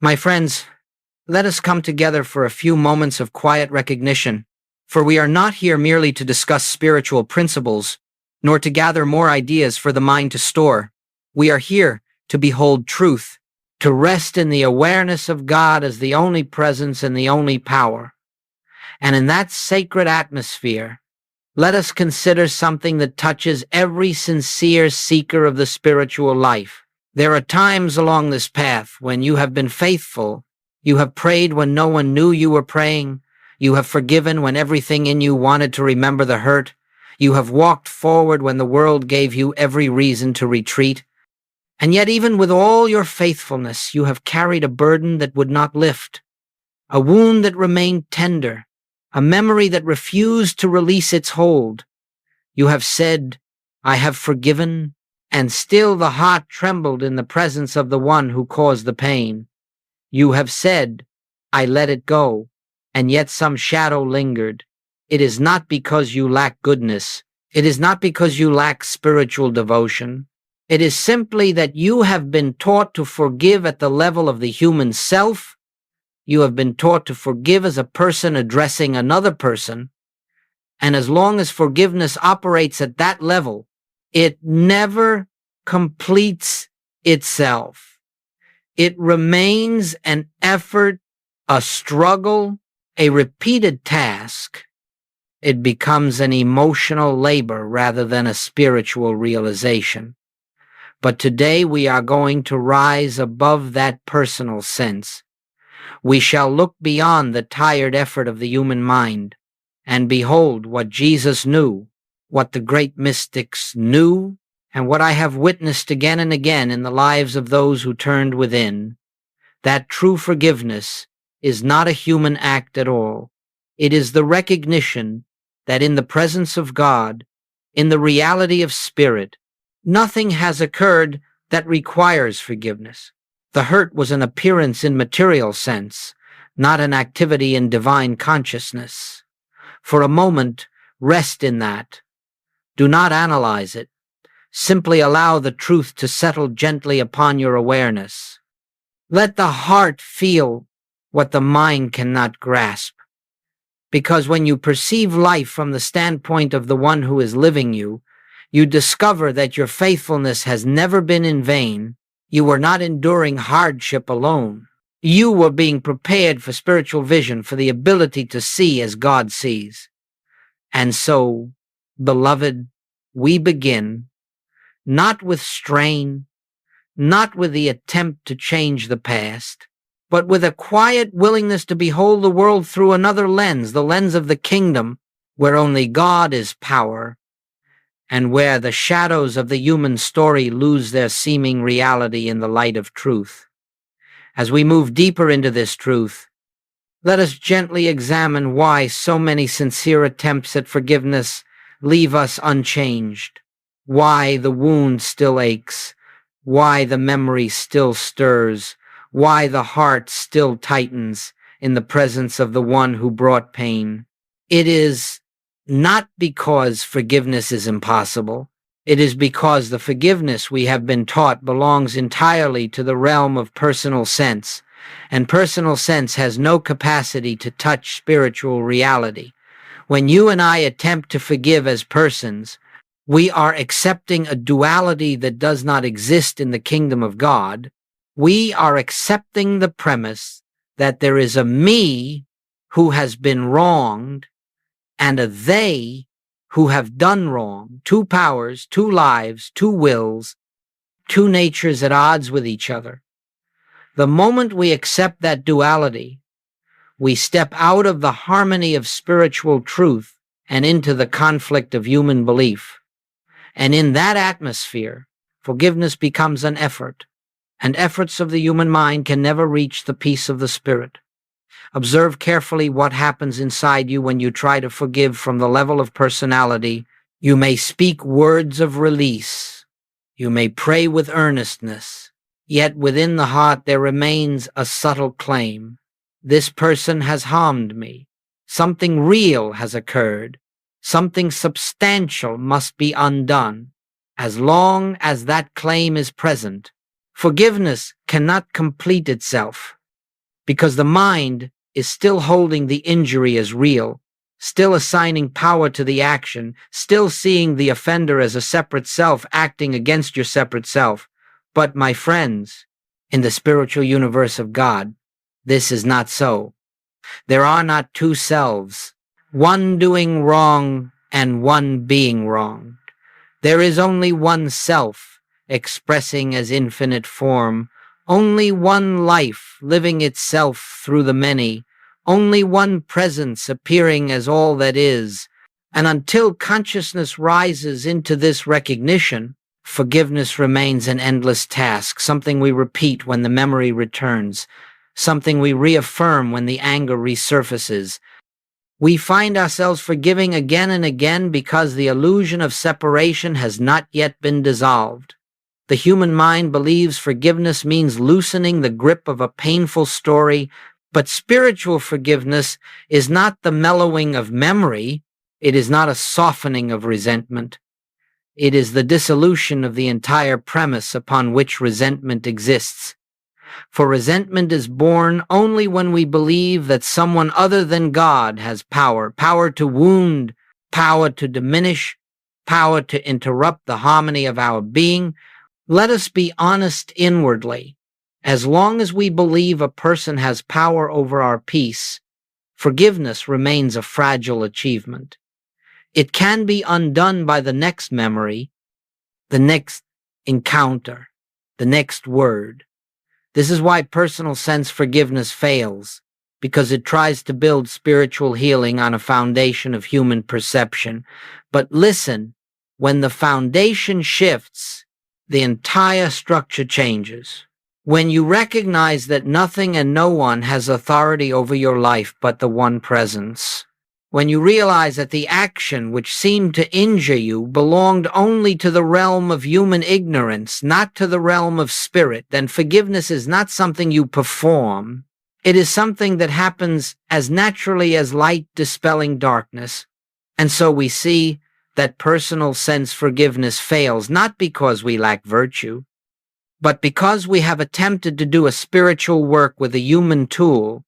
My friends, let us come together for a few moments of quiet recognition, for we are not here merely to discuss spiritual principles, nor to gather more ideas for the mind to store. We are here to behold truth, to rest in the awareness of God as the only presence and the only power. And in that sacred atmosphere, let us consider something that touches every sincere seeker of the spiritual life. There are times along this path when you have been faithful. You have prayed when no one knew you were praying. You have forgiven when everything in you wanted to remember the hurt. You have walked forward when the world gave you every reason to retreat. And yet even with all your faithfulness, you have carried a burden that would not lift, a wound that remained tender, a memory that refused to release its hold. You have said, "I have forgiven," and still the heart trembled in the presence of the one who caused the pain. You have said, "I let it go," and yet some shadow lingered. It is not because you lack goodness. It is not because you lack spiritual devotion. It is simply that you have been taught to forgive at the level of the human self. You have been taught to forgive as a person addressing another person. And as long as forgiveness operates at that level, it never completes itself. It remains an effort, a struggle, a repeated task. It becomes an emotional labor rather than a spiritual realization. But today we are going to rise above that personal sense. We shall look beyond the tired effort of the human mind and behold what Jesus knew, what the great mystics knew, and what I have witnessed again and again in the lives of those who turned within. That true forgiveness is not a human act at all. It is the recognition that in the presence of God, in the reality of spirit, nothing has occurred that requires forgiveness. The hurt was an appearance in material sense, not an activity in divine consciousness. For a moment, rest in that. Do not analyze it. Simply allow the truth to settle gently upon your awareness. Let the heart feel what the mind cannot grasp. Because when you perceive life from the standpoint of the one who is living you, you discover that your faithfulness has never been in vain. You were not enduring hardship alone. You were being prepared for spiritual vision, for the ability to see as God sees. And so, beloved, we begin, not with strain, not with the attempt to change the past, but with a quiet willingness to behold the world through another lens, the lens of the kingdom, where only God is power, and where the shadows of the human story lose their seeming reality in the light of truth. As we move deeper into this truth, let us gently examine why so many sincere attempts at forgiveness leave us unchanged, why the wound still aches, why the memory still stirs, why the heart still tightens in the presence of the one who brought pain. It is not because forgiveness is impossible. It is because the forgiveness we have been taught belongs entirely to the realm of personal sense, and personal sense has no capacity to touch spiritual reality. When you and I attempt to forgive as persons, we are accepting a duality that does not exist in the kingdom of God. We are accepting the premise that there is a me who has been wronged and a they who have done wrong, two powers, two lives, two wills, two natures at odds with each other. The moment we accept that duality, we step out of the harmony of spiritual truth and into the conflict of human belief. And in that atmosphere, forgiveness becomes an effort, and efforts of the human mind can never reach the peace of the spirit. Observe carefully what happens inside you when you try to forgive from the level of personality. You may speak words of release. You may pray with earnestness. Yet within the heart there remains a subtle claim. This person has harmed me. Something real has occurred. Something substantial must be undone. As long as that claim is present, forgiveness cannot complete itself. because the mind is still holding the injury as real, still assigning power to the action, still seeing the offender as a separate self acting against your separate self. But, my friends, in the spiritual universe of God, this is not so. There are not two selves, one doing wrong and one being wrong. There is only one self, expressing as infinite form, only one life living itself through the many, only one presence appearing as all that is. And until consciousness rises into this recognition, forgiveness remains an endless task, something we repeat when the memory returns, something we reaffirm when the anger resurfaces. We find ourselves forgiving again and again because the illusion of separation has not yet been dissolved. The human mind believes forgiveness means loosening the grip of a painful story, but spiritual forgiveness is not the mellowing of memory. It is not a softening of resentment. It is the dissolution of the entire premise upon which resentment exists. For resentment is born only when we believe that someone other than God has power, power to wound, power to diminish, power to interrupt the harmony of our being. Let us be honest inwardly. As long as we believe a person has power over our peace, forgiveness remains a fragile achievement. It can be undone by the next memory, the next encounter, the next word. This is why personal sense forgiveness fails, because it tries to build spiritual healing on a foundation of human perception. But listen, when the foundation shifts, the entire structure changes. When you recognize that nothing and no one has authority over your life but the one presence. When you realize that the action which seemed to injure you belonged only to the realm of human ignorance, not to the realm of spirit, then forgiveness is not something you perform. It is something that happens as naturally as light dispelling darkness. And so we see that personal sense forgiveness fails, not because we lack virtue, but because we have attempted to do a spiritual work with a human tool.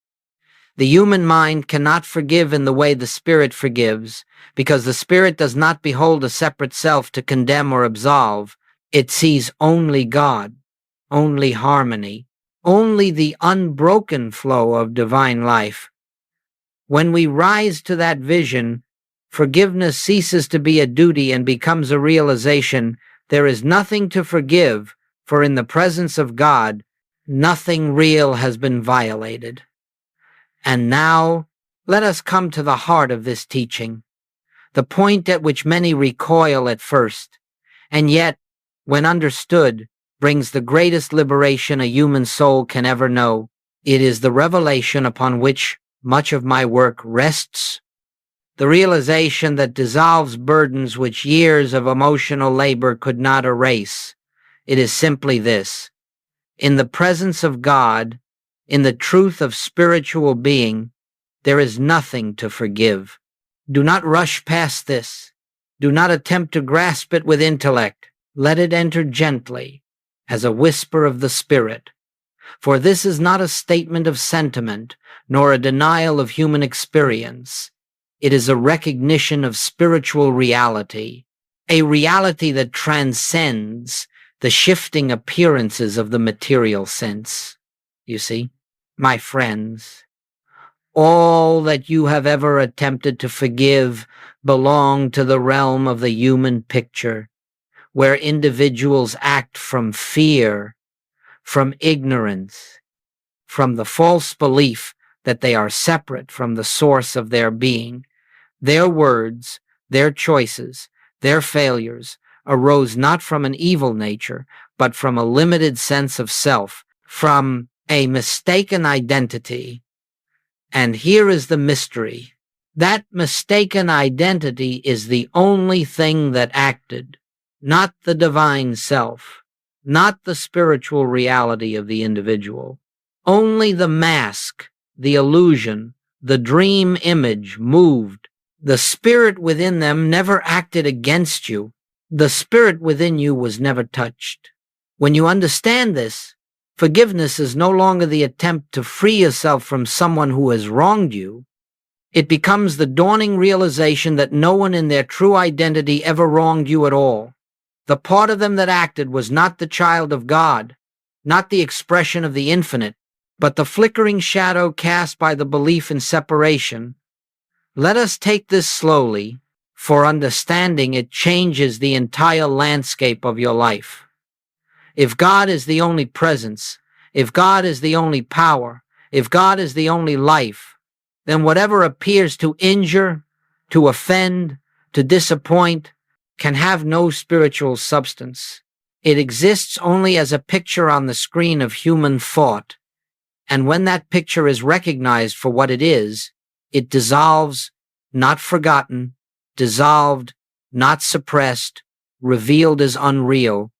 The human mind cannot forgive in the way the spirit forgives, because the spirit does not behold a separate self to condemn or absolve. It sees only God, only harmony, only the unbroken flow of divine life. When we rise to that vision, forgiveness ceases to be a duty and becomes a realization. There is nothing to forgive, for in the presence of God, nothing real has been violated. And now, let us come to the heart of this teaching, the point at which many recoil at first, and yet, when understood, brings the greatest liberation a human soul can ever know. It is the revelation upon which much of my work rests, the realization that dissolves burdens which years of emotional labor could not erase. It is simply this: in the presence of God, in the truth of spiritual being, there is nothing to forgive. Do not rush past this. Do not attempt to grasp it with intellect. Let it enter gently, as a whisper of the Spirit. For this is not a statement of sentiment, nor a denial of human experience. It is a recognition of spiritual reality, a reality that transcends the shifting appearances of the material sense. You see? My friends, all that you have ever attempted to forgive belong to the realm of the human picture, where individuals act from fear, from ignorance, from the false belief that they are separate from the source of their being. Their words, their choices, their failures arose not from an evil nature, but from a limited sense of self, from a mistaken identity. And here is the mystery. That mistaken identity is the only thing that acted, not the divine self, not the spiritual reality of the individual. Only the mask, the illusion, the dream image moved. The spirit within them never acted against you. The spirit within you was never touched. When you understand this, Forgiveness is no longer the attempt to free yourself from someone who has wronged you. It becomes the dawning realization that no one in their true identity ever wronged you at all. The part of them that acted was not the child of God, not the expression of the infinite, but the flickering shadow cast by the belief in separation. Let us take this slowly, for understanding it changes the entire landscape of your life. If God is the only presence, if God is the only power, if God is the only life, then whatever appears to injure, to offend, to disappoint, can have no spiritual substance. It exists only as a picture on the screen of human thought, and when that picture is recognized for what it is, it dissolves, not forgotten, dissolved, not suppressed, revealed as unreal.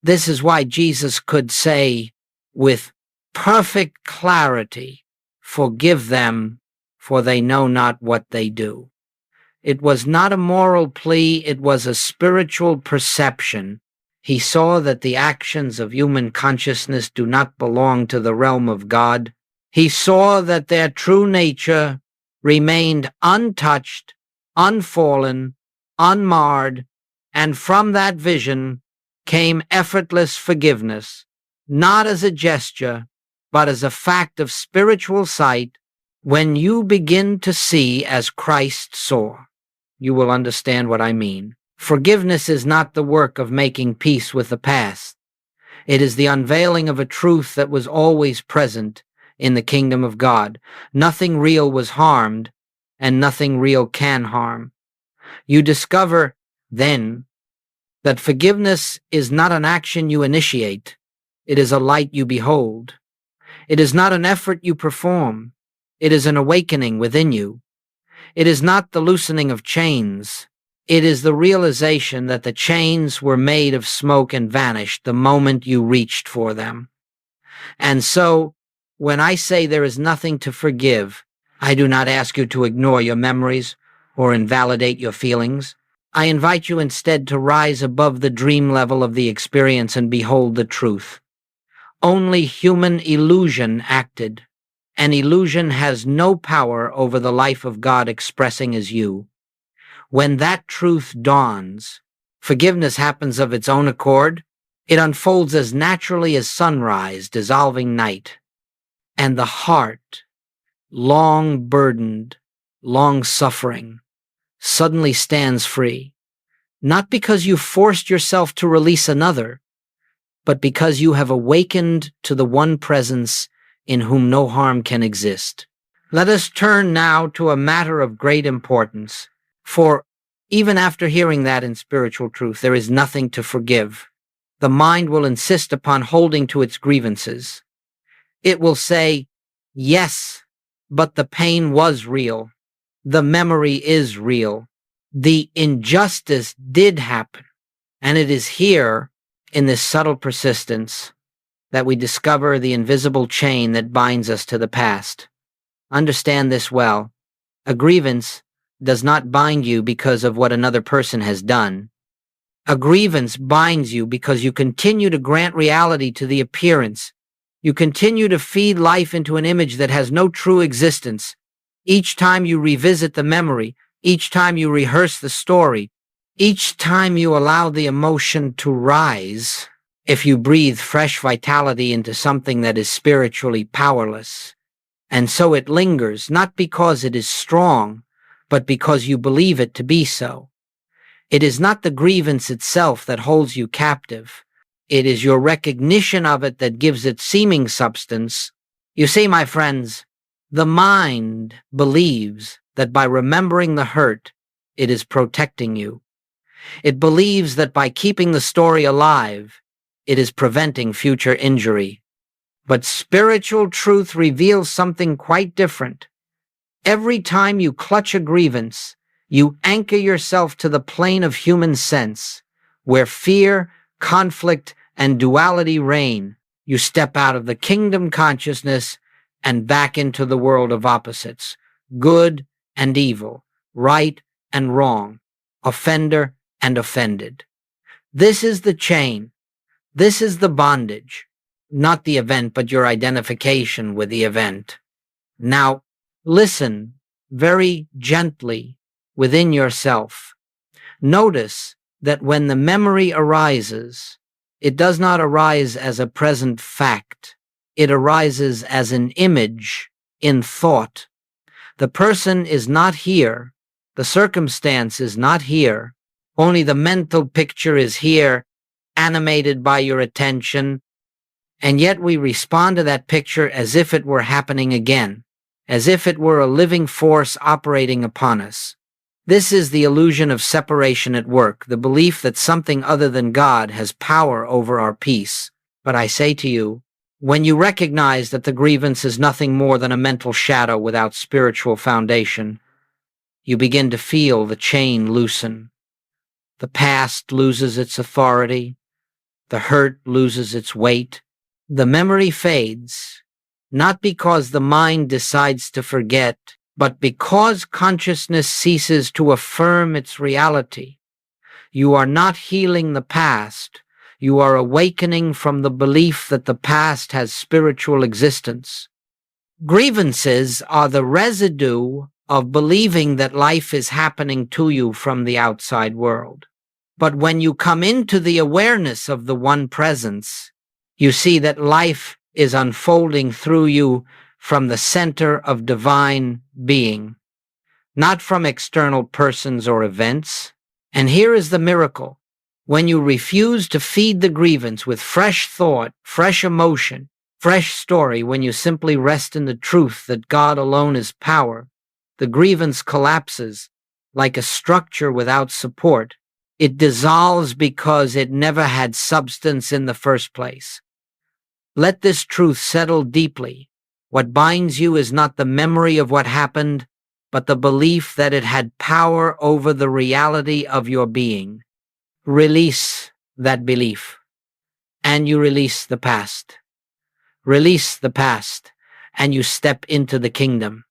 This is why Jesus could say with perfect clarity, "Forgive them, for they know not what they do." It was not a moral plea, it was a spiritual perception. He saw that the actions of human consciousness do not belong to the realm of God. He saw that their true nature remained untouched, unfallen, unmarred, and from that vision came effortless forgiveness, not as a gesture, but as a fact of spiritual sight. When you begin to see as Christ saw, you will understand what I mean. Forgiveness is not the work of making peace with the past. It is the unveiling of a truth that was always present in the kingdom of God. Nothing real was harmed, and nothing real can harm. You discover, then, that forgiveness is not an action you initiate. It is a light you behold. It is not an effort you perform. It is an awakening within you. It is not the loosening of chains. It is the realization that the chains were made of smoke and vanished the moment you reached for them. And so, when I say there is nothing to forgive, I do not ask you to ignore your memories or invalidate your feelings. I invite you instead to rise above the dream level of the experience and behold the truth. Only human illusion acted, and illusion has no power over the life of God expressing as you. When that truth dawns, forgiveness happens of its own accord. It unfolds as naturally as sunrise dissolving night. And the heart, long burdened, long suffering, suddenly stands free. Not because you forced yourself to release another, but because you have awakened to the one presence in whom no harm can exist. Let us turn now to a matter of great importance, for even after hearing that in spiritual truth, there is nothing to forgive. The mind will insist upon holding to its grievances. It will say, yes, but the pain was real. The memory is real. The injustice did happen. And it is here, in this subtle persistence, that we discover the invisible chain that binds us to the past. Understand this well. A grievance does not bind you because of what another person has done. A grievance binds you because you continue to grant reality to the appearance. You continue to feed life into an image that has no true existence. Each time you revisit the memory, each time you rehearse the story, each time you allow the emotion to rise, if you breathe fresh vitality into something that is spiritually powerless. And so it lingers, not because it is strong, but because you believe it to be so. It is not the grievance itself that holds you captive. It is your recognition of it that gives it seeming substance. You see, my friends, the mind believes that by remembering the hurt, it is protecting you. It believes that by keeping the story alive, it is preventing future injury. But spiritual truth reveals something quite different. Every time you clutch a grievance, you anchor yourself to the plane of human sense, where fear, conflict, and duality reign. You step out of the kingdom consciousness and back into the world of opposites, good and evil, right and wrong, offender and offended. This is the chain. This is the bondage. not the event, but your identification with the event. Now, listen very gently within yourself. Notice that when the memory arises, it does not arise as a present fact. It arises as an image in thought. The person is not here. The circumstance is not here. Only the mental picture is here, animated by your attention. And yet we respond to that picture as if it were happening again, as if it were a living force operating upon us. This is the illusion of separation at work, the belief that something other than God has power over our peace. But I say to you, when you recognize that the grievance is nothing more than a mental shadow without spiritual foundation, you begin to feel the chain loosen. The past loses its authority. The hurt loses its weight. The memory fades, not because the mind decides to forget, but because consciousness ceases to affirm its reality. You are not healing the past. You are awakening from the belief that the past has spiritual existence. Grievances are the residue of believing that life is happening to you from the outside world. But when you come into the awareness of the one presence, you see that life is unfolding through you from the center of divine being, not from external persons or events. And here is the miracle. When you refuse to feed the grievance with fresh thought, fresh emotion, fresh story, when you simply rest in the truth that God alone is power, the grievance collapses like a structure without support. It dissolves because it never had substance in the first place. Let this truth settle deeply. What binds you is not the memory of what happened, but the belief that it had power over the reality of your being. Release that belief, and you release the past. Release the past, and you step into the kingdom.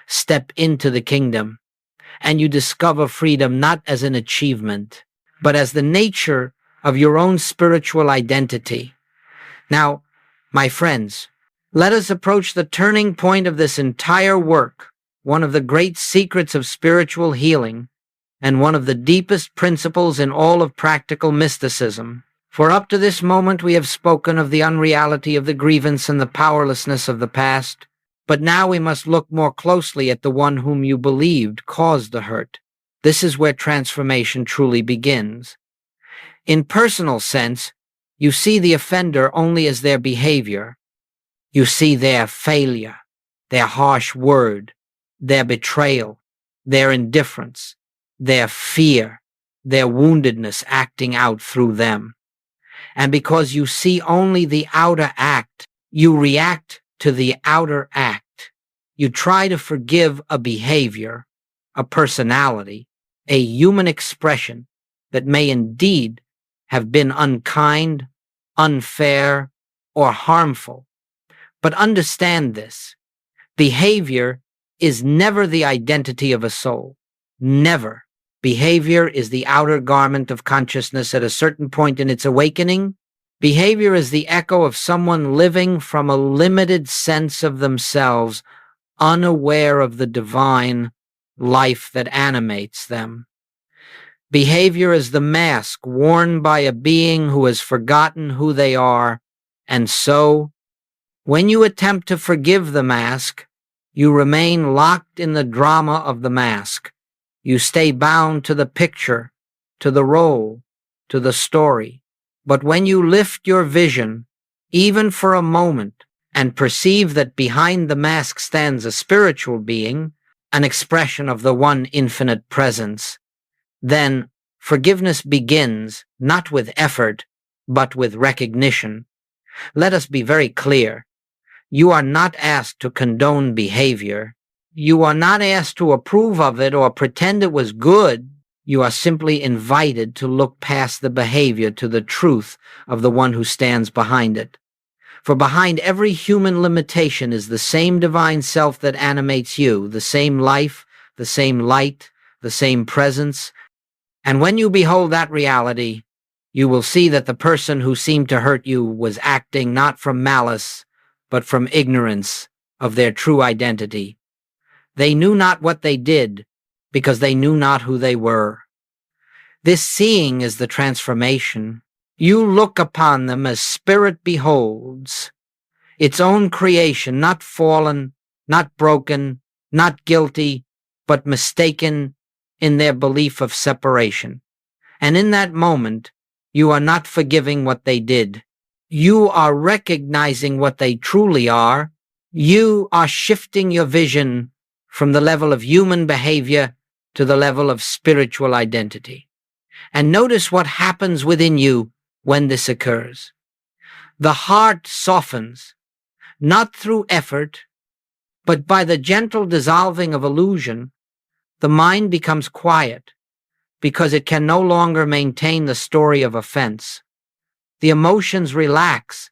Step into the kingdom, and you discover freedom not as an achievement, but as the nature of your own spiritual identity. Now, my friends, let us approach the turning point of this entire work, one of the great secrets of spiritual healing, and one of the deepest principles in all of practical mysticism. For up to this moment we have spoken of the unreality of the grievance and the powerlessness of the past, but now we must look more closely at the one whom you believed caused the hurt. This is where transformation truly begins. In personal sense, you see the offender only as their behavior. You see their failure, their harsh word, their betrayal, their indifference, their fear, their woundedness acting out through them. And because you see only the outer act, you react to the outer act. You try to forgive a behavior, a personality, a human expression that may indeed have been unkind, unfair, or harmful. But understand this. Behavior is never the identity of a soul. Never. Behavior is the outer garment of consciousness at a certain point in its awakening. Behavior is the echo of someone living from a limited sense of themselves, unaware of the divine life that animates them. Behavior is the mask worn by a being who has forgotten who they are, and so, when you attempt to forgive the mask, you remain locked in the drama of the mask. You stay bound to the picture, to the role, to the story. But when you lift your vision, even for a moment, and perceive that behind the mask stands a spiritual being, an expression of the one infinite presence, then forgiveness begins not with effort, but with recognition. Let us be very clear. You are not asked to condone behavior. You are not asked to approve of it or pretend it was good. You are simply invited to look past the behavior to the truth of the one who stands behind it. For behind every human limitation is the same divine self that animates you, the same life, the same light, the same presence. And when you behold that reality, You will see that the person who seemed to hurt you was acting not from malice, but from ignorance of their true identity. They knew not what they did, because they knew not who they were. This seeing is the transformation. You look upon them as spirit beholds, its own creation, not fallen, not broken, not guilty, but mistaken in their belief of separation. And in that moment, you are not forgiving what they did. You are recognizing what they truly are. You are shifting your vision from the level of human behavior to the level of spiritual identity. And notice what happens within you when this occurs. The heart softens, not through effort, but by the gentle dissolving of illusion. The mind becomes quiet because it can no longer maintain the story of offense. The emotions relax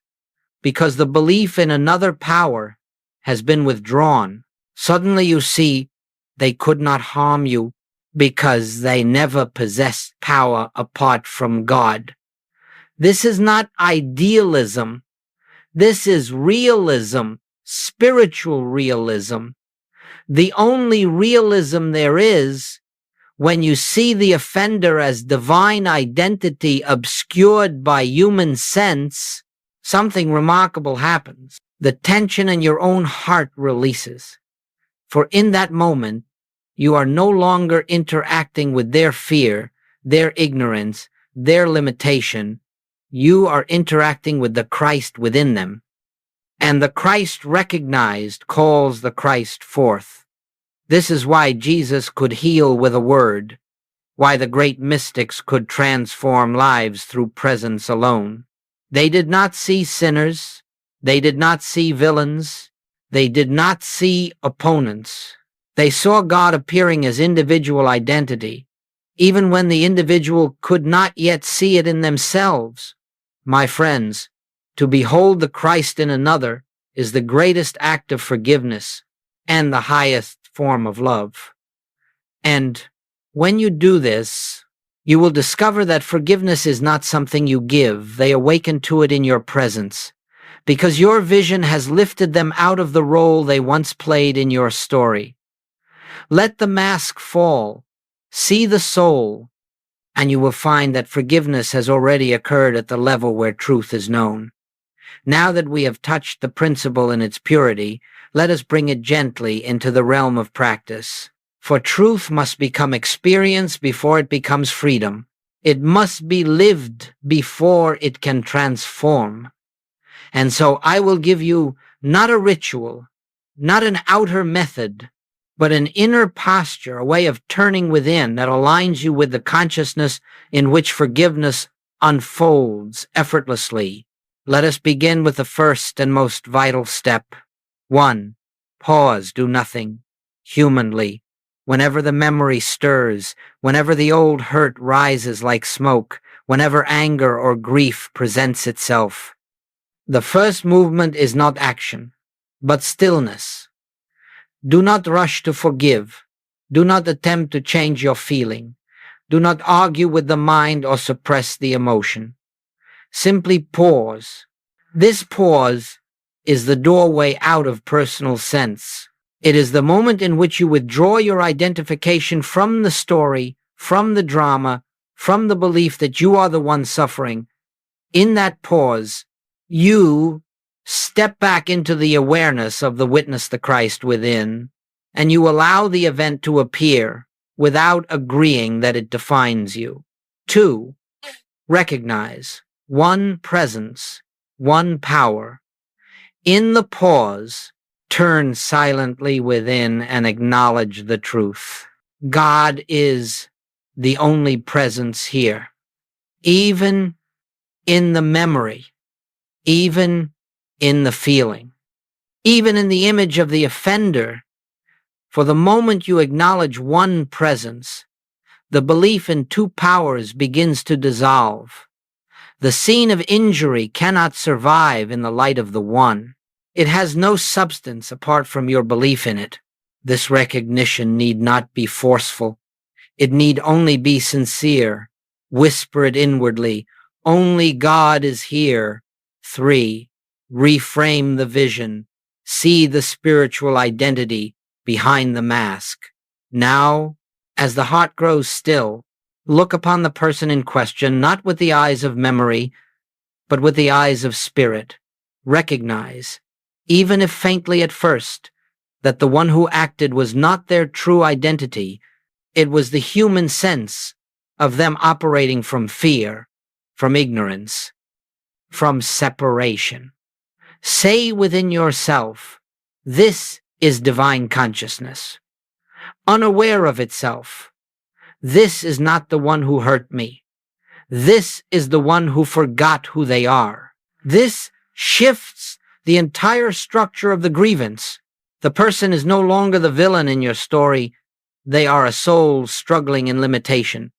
because the belief in another power has been withdrawn. Suddenly you see they could not harm you because they never possessed power apart from God. This is not idealism. This is realism, spiritual realism. The only realism there is when you see the offender as divine identity obscured by human sense, something remarkable happens. The tension in your own heart releases. For in that moment, you are no longer interacting with their fear, their ignorance, their limitation. You are interacting with the Christ within them. And the Christ recognized calls the Christ forth. This is why Jesus could heal with a word, why the great mystics could transform lives through presence alone. They did not see sinners. They did not see villains. They did not see opponents. They saw God appearing as individual identity, even when the individual could not yet see it in themselves. My friends, to behold the Christ in another is the greatest act of forgiveness and the highest form of love. And when you do this, you will discover that forgiveness is not something you give. They awaken to it in your presence, because your vision has lifted them out of the role they once played in your story. Let the mask fall, see the soul, and you will find that forgiveness has already occurred at the level where truth is known. Now that we have touched the principle in its purity, let us bring it gently into the realm of practice. For truth must become experience before it becomes freedom. It must be lived before it can transform. And so I will give you not a ritual, not an outer method, but an inner posture, a way of turning within that aligns you with the consciousness in which forgiveness unfolds effortlessly. Let us begin with the first and most vital step. 1. Pause, do nothing, humanly. Whenever the memory stirs, whenever the old hurt rises like smoke, whenever anger or grief presents itself. The first movement is not action, but stillness. Do not rush to forgive. Do not attempt to change your feeling. Do not argue with the mind or suppress the emotion. Simply pause. This pause is the doorway out of personal sense. It is the moment in which you withdraw your identification from the story, from the drama, from the belief that you are the one suffering. In that pause, you step back into the awareness of the witness, the Christ within, and you allow the event to appear without agreeing that it defines you. 2. Recognize. 1. Presence. 1. Power. In the pause, turn silently within and acknowledge the truth. God is the only presence here. Even in the memory, even in the feeling, even in the image of the offender. For the moment you acknowledge one presence, the belief in two powers begins to dissolve. The scene of injury cannot survive in the light of the one. It has no substance apart from your belief in it. This recognition need not be forceful. It need only be sincere. Whisper it inwardly. Only God is here. 3. Reframe the vision. See the spiritual identity behind the mask. Now, as the heart grows still, look upon the person in question not with the eyes of memory, but with the eyes of spirit. Recognize, even if faintly at first, that the one who acted was not their true identity. It was the human sense of them operating from fear, from ignorance, from separation. Say within yourself, this is divine consciousness. Unaware of itself, this is not the one who hurt me. This is the one who forgot who they are. This shifts the entire structure of the grievance. The person is no longer the villain in your story. They are a soul struggling in limitation,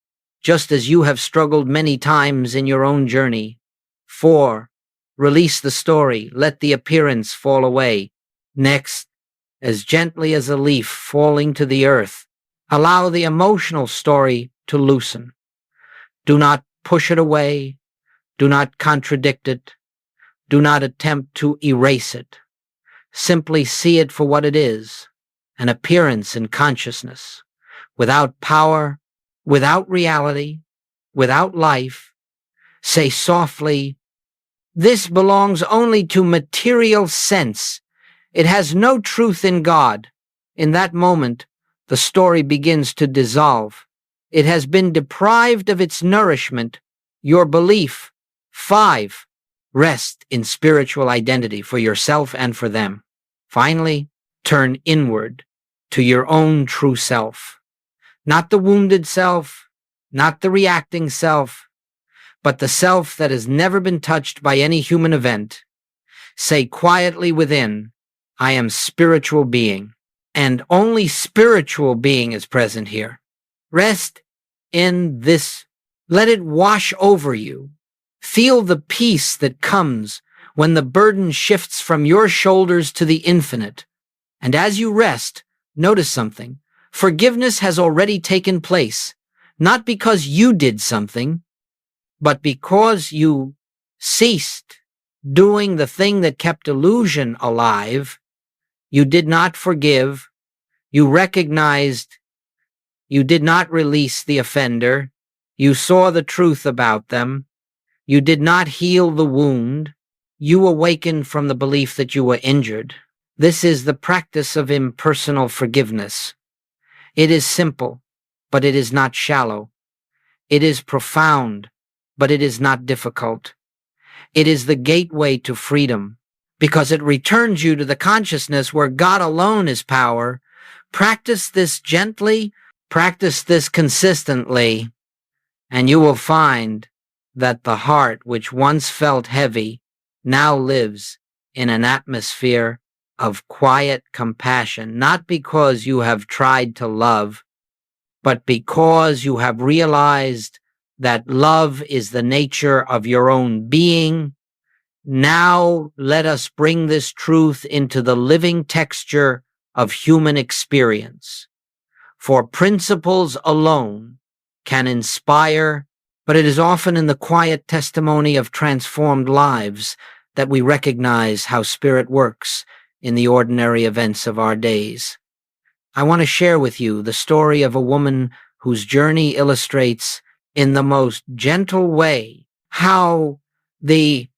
just as you have struggled many times in your own journey. 4. Release the story. Let the appearance fall away. Next, as gently as a leaf falling to the earth, allow the emotional story to loosen. Do not push it away. Do not contradict it. Do not attempt to erase it. Simply see it for what it is, an appearance in consciousness, without power, without reality, without life. Say softly, this belongs only to material sense. It has no truth in God. In that moment, the story begins to dissolve. It has been deprived of its nourishment, your belief. 5. Rest in spiritual identity for yourself and for them. Finally, turn inward to your own true self. Not the wounded self, not the reacting self, but the self that has never been touched by any human event. Say quietly within, I am spiritual being, and only spiritual being is present here. Rest in this. Let it wash over you. Feel the peace that comes when the burden shifts from your shoulders to the infinite. And as you rest, notice something. Forgiveness has already taken place, not because you did something, but because you ceased doing the thing that kept illusion alive. You did not forgive. You recognized. You did not release the offender. You saw the truth about them. You did not heal the wound. You awakened from the belief that you were injured. This is the practice of impersonal forgiveness. It is simple, but it is not shallow. It is profound, but it is not difficult. It is the gateway to freedom, because it returns you to the consciousness where God alone is power. Practice this gently, practice this consistently, and you will find that the heart which once felt heavy now lives in an atmosphere of quiet compassion, not because you have tried to love, but because you have realized that love is the nature of your own being. Now let us bring this truth into the living texture of human experience. For principles alone can inspire, but it is often in the quiet testimony of transformed lives that we recognize how spirit works in the ordinary events of our days. I want to share with you the story of a woman whose journey illustrates in the most gentle way how the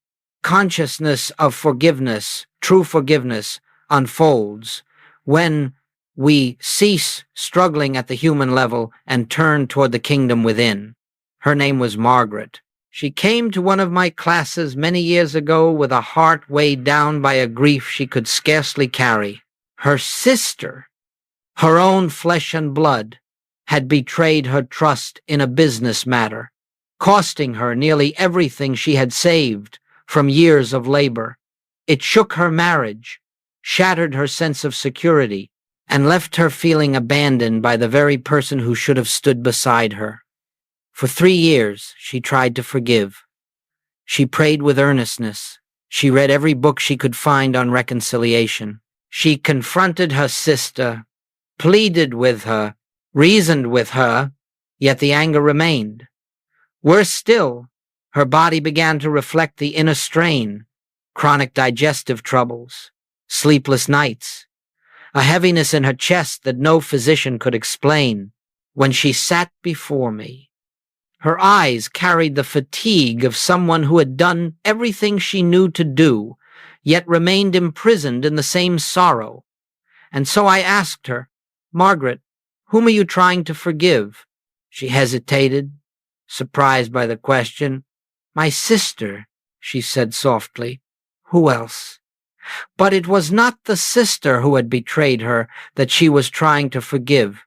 consciousness of forgiveness, true forgiveness, unfolds when we cease struggling at the human level and turn toward the kingdom within. Her name was Margaret. She came to one of my classes many years ago with a heart weighed down by a grief she could scarcely carry. Her sister, her own flesh and blood, had betrayed her trust in a business matter, costing her nearly everything she had saved from years of labor. It shook her marriage, shattered her sense of security, and left her feeling abandoned by the very person who should have stood beside her. For 3 years, she tried to forgive. She prayed with earnestness. She read every book she could find on reconciliation. She confronted her sister, pleaded with her, reasoned with her, yet the anger remained. Worse still, Her body began to reflect the inner strain, chronic digestive troubles, sleepless nights, a heaviness in her chest that no physician could explain. When she sat before me, her eyes carried the fatigue of someone who had done everything she knew to do, yet remained imprisoned in the same sorrow. And so I asked her, "Margaret, whom are you trying to forgive?" She hesitated, surprised by the question. "My sister," she said softly. "Who else?" But it was not the sister who had betrayed her that she was trying to forgive.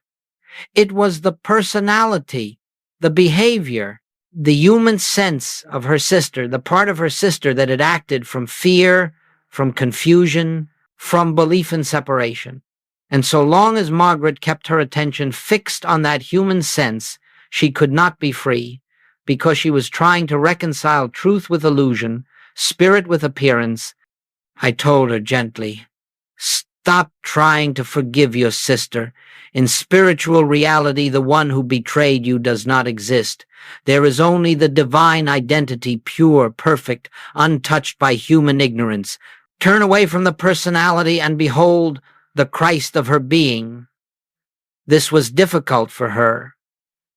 It was the personality, the behavior, the human sense of her sister, the part of her sister that had acted from fear, from confusion, from belief in separation. And so long as Margaret kept her attention fixed on that human sense, she could not be free, because she was trying to reconcile truth with illusion, spirit with appearance. I told her gently, "Stop trying to forgive your sister. In spiritual reality, the one who betrayed you does not exist. There is only the divine identity, pure, perfect, untouched by human ignorance. Turn away from the personality and behold the Christ of her being." This was difficult for her.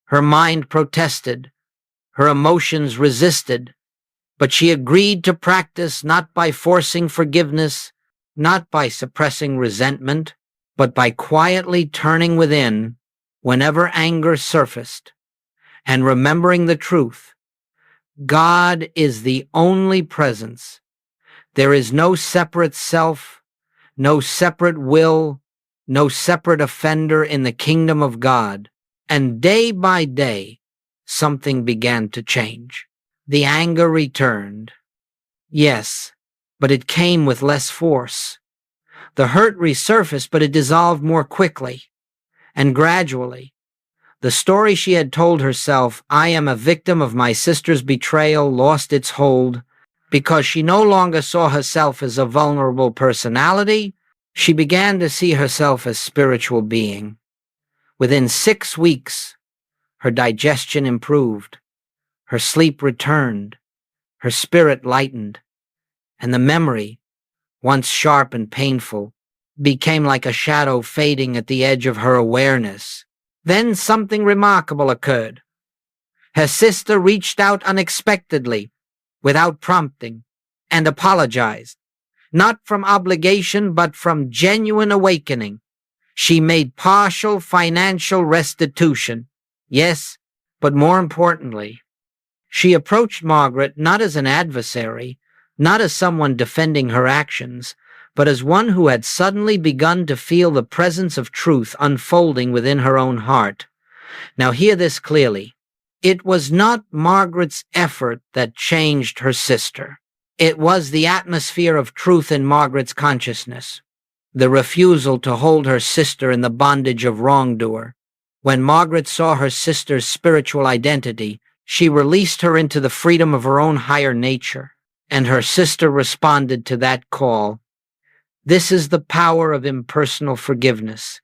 Her mind protested. Her emotions resisted. But she agreed to practice not by forcing forgiveness, not by suppressing resentment, but by quietly turning within whenever anger surfaced, and remembering the truth. God is the only presence. There is no separate self, no separate will, no separate offender in the kingdom of God. And day by day, something began to change. The anger returned. Yes, but it came with less force. The hurt resurfaced, but it dissolved more quickly and gradually. The story she had told herself, "I am a victim of my sister's betrayal," lost its hold because she no longer saw herself as a vulnerable personality. She began to see herself as spiritual being. Within 6 weeks, her digestion improved, her sleep returned, her spirit lightened, and the memory, once sharp and painful, became like a shadow fading at the edge of her awareness. Then something remarkable occurred. Her sister reached out unexpectedly, without prompting, and apologized, not from obligation but from genuine awakening. She made partial financial restitution, yes, but more importantly, she approached Margaret not as an adversary, not as someone defending her actions, but as one who had suddenly begun to feel the presence of truth unfolding within her own heart. Now hear this clearly. It was not Margaret's effort that changed her sister. It was the atmosphere of truth in Margaret's consciousness, the refusal to hold her sister in the bondage of wrongdoer. When Margaret saw her sister's spiritual identity, she released her into the freedom of her own higher nature, and her sister responded to that call. This is the power of impersonal forgiveness.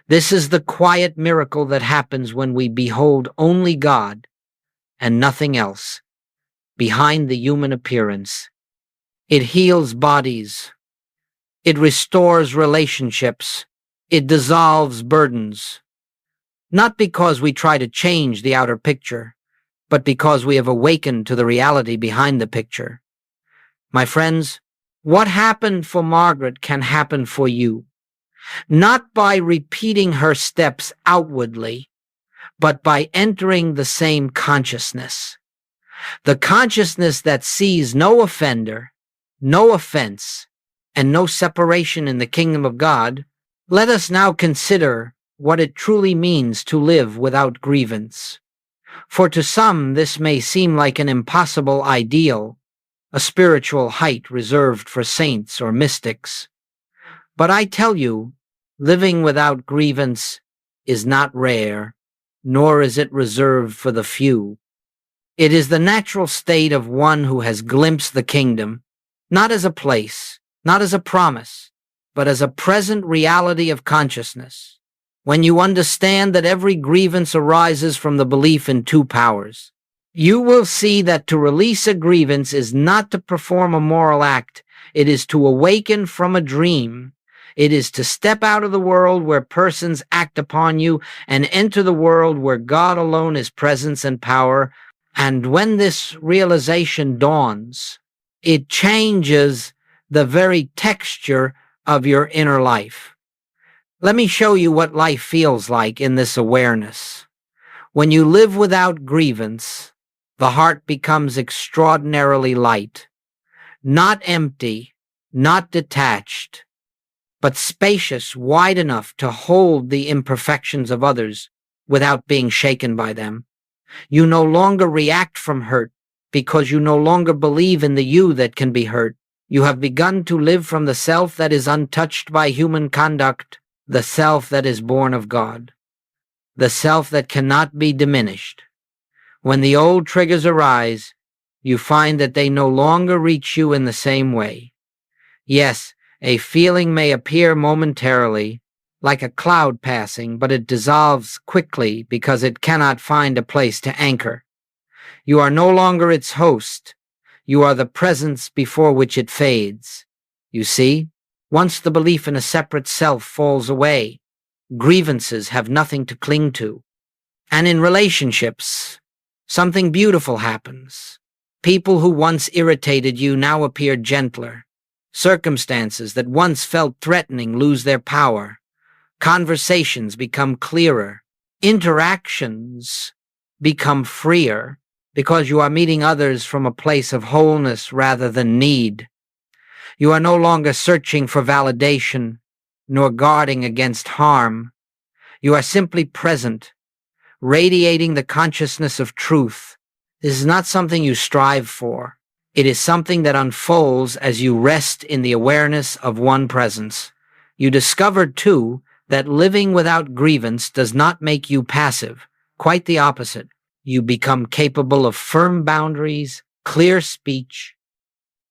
This is the quiet miracle that happens when we behold only God and nothing else behind the human appearance. It heals bodies. It restores relationships. It dissolves burdens. Not because we try to change the outer picture, but because we have awakened to the reality behind the picture. My friends, what happened for Margaret can happen for you, not by repeating her steps outwardly, but by entering the same consciousness. The consciousness that sees no offender, no offense, and no separation in the kingdom of God. Let us now consider what it truly means to live without grievance. For to some this may seem like an impossible ideal, a spiritual height reserved for saints or mystics. But I tell you, living without grievance is not rare, nor is it reserved for the few. It is the natural state of one who has glimpsed the kingdom, not as a place, not as a promise, but as a present reality of consciousness. When you understand that every grievance arises from the belief in two powers, You will see that to release a grievance is not to perform a moral act. It is to awaken from a dream. It is to step out of the world where persons act upon you and enter the world where God alone is presence and power. And when this realization dawns, it changes the very texture of your inner life. Let me show you what life feels like in this awareness. When you live without grievance, the heart becomes extraordinarily light, not empty, not detached, but spacious, wide enough to hold the imperfections of others without being shaken by them. You no longer react from hurt because you no longer believe in the you that can be hurt. You have begun to live from the self that is untouched by human conduct, the self that is born of God, the self that cannot be diminished. When the old triggers arise, you find that they no longer reach you in the same way. Yes, a feeling may appear momentarily, like a cloud passing, but it dissolves quickly because it cannot find a place to anchor. You are no longer its host. You are the presence before which it fades. You see, once the belief in a separate self falls away, grievances have nothing to cling to. And in relationships, something beautiful happens. People who once irritated you now appear gentler. Circumstances that once felt threatening lose their power. Conversations become clearer. Interactions become freer because you are meeting others from a place of wholeness rather than need. You are no longer searching for validation, nor guarding against harm. You are simply present, radiating the consciousness of truth. This is not something you strive for. It is something that unfolds as you rest in the awareness of one presence. You discover, too, that living without grievance does not make you passive. Quite the opposite. You become capable of firm boundaries, clear speech,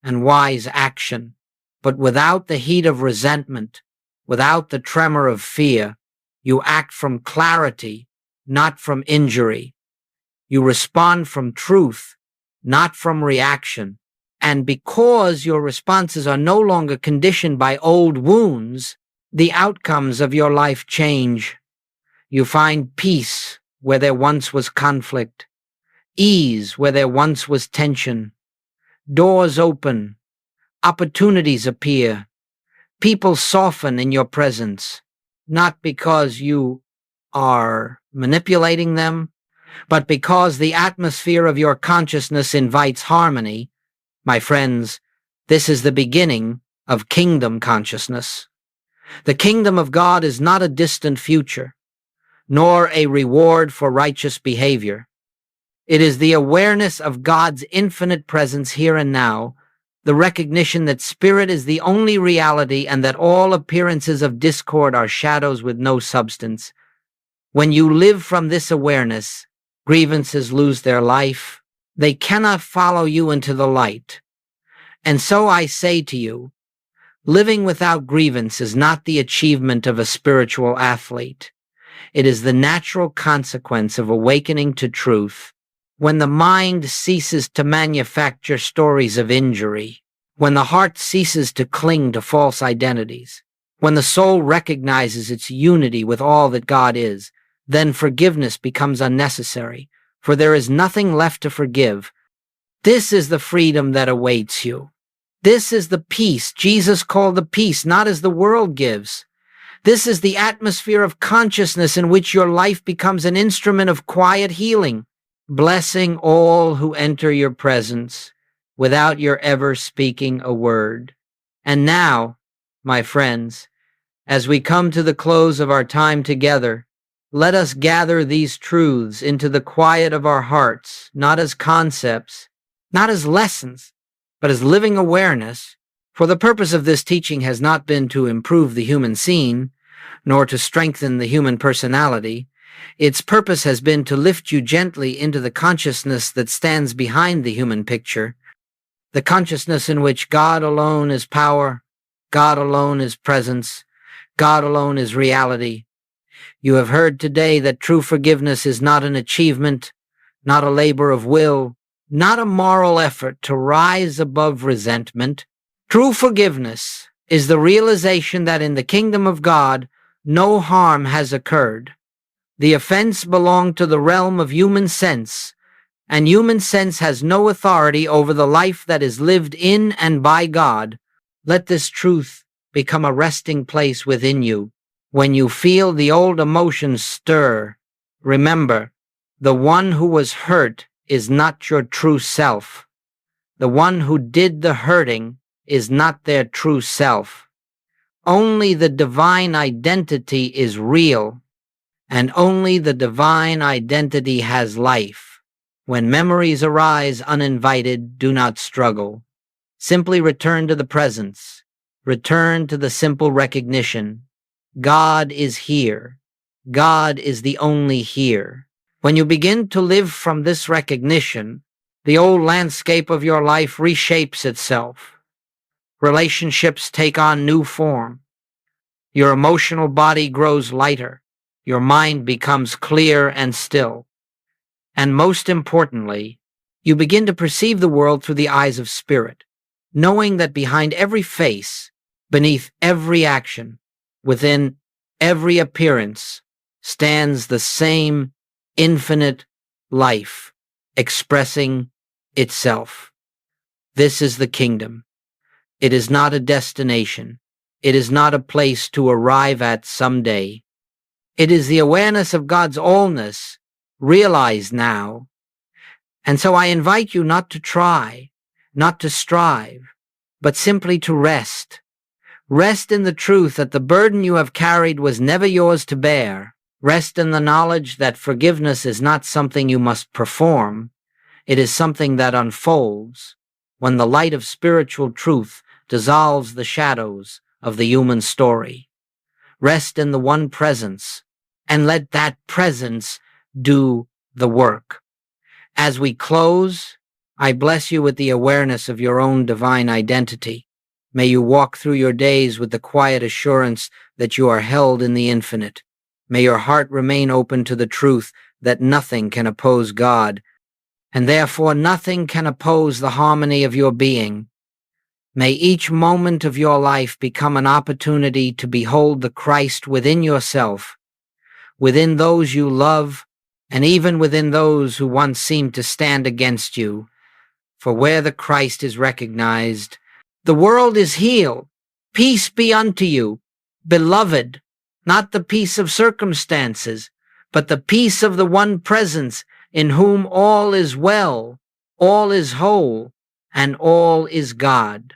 and wise action. But without the heat of resentment, without the tremor of fear, you act from clarity, not from injury. You respond from truth, not from reaction. And because your responses are no longer conditioned by old wounds, the outcomes of your life change. You find peace where there once was conflict, ease where there once was tension. Doors open, opportunities appear, people soften in your presence, not because you are manipulating them, but because the atmosphere of your consciousness invites harmony. My friends, this is the beginning of kingdom consciousness. The kingdom of God is not a distant future, nor a reward for righteous behavior. It is the awareness of God's infinite presence here and now, the recognition that spirit is the only reality and that all appearances of discord are shadows with no substance. When you live from this awareness, grievances lose their life. They cannot follow you into the light. And so I say to you, living without grievance is not the achievement of a spiritual athlete. It is the natural consequence of awakening to truth. When the mind ceases to manufacture stories of injury, when the heart ceases to cling to false identities, when the soul recognizes its unity with all that God is, then forgiveness becomes unnecessary, for there is nothing left to forgive. This is the freedom that awaits you. This is the peace Jesus called the peace, not as the world gives. This is the atmosphere of consciousness in which your life becomes an instrument of quiet healing, blessing all who enter your presence without your ever speaking a word. And now, my friends, as we come to the close of our time together, let us gather these truths into the quiet of our hearts, not as concepts, not as lessons, but as living awareness. For the purpose of this teaching has not been to improve the human scene, nor to strengthen the human personality. Its purpose has been to lift you gently into the consciousness that stands behind the human picture, the consciousness in which God alone is power, God alone is presence, God alone is reality. You have heard today that true forgiveness is not an achievement, not a labor of will, not a moral effort to rise above resentment. True forgiveness is the realization that in the kingdom of God, no harm has occurred. The offense belonged to the realm of human sense, and human sense has no authority over the life that is lived in and by God. Let this truth become a resting place within you. When you feel the old emotions stir, remember, the one who was hurt is not your true self. The one who did the hurting is not their true self. Only the divine identity is real, and only the divine identity has life. When memories arise uninvited, do not struggle. Simply return to the presence. Return to the simple recognition. God is here. God is the only here. When you begin to live from this recognition, the old landscape of your life reshapes itself. Relationships take on new form. Your emotional body grows lighter. Your mind becomes clear and still. And most importantly, you begin to perceive the world through the eyes of spirit, knowing that behind every face, beneath every action, within every appearance, stands the same infinite life expressing itself. This is the kingdom. It is not a destination. It is not a place to arrive at someday. It is the awareness of God's allness, realized now. And so I invite you not to try, not to strive, but simply to rest. Rest in the truth that the burden you have carried was never yours to bear. Rest in the knowledge that forgiveness is not something you must perform. It is something that unfolds when the light of spiritual truth dissolves the shadows of the human story. Rest in the one presence, and let that presence do the work. As we close, I bless you with the awareness of your own divine identity. May you walk through your days with the quiet assurance that you are held in the infinite. May your heart remain open to the truth that nothing can oppose God, and therefore nothing can oppose the harmony of your being. May each moment of your life become an opportunity to behold the Christ within yourself, within those you love, and even within those who once seemed to stand against you. For where the Christ is recognized, the world is healed. Peace be unto you, beloved, not the peace of circumstances, but the peace of the one presence in whom all is well, all is whole, and all is God.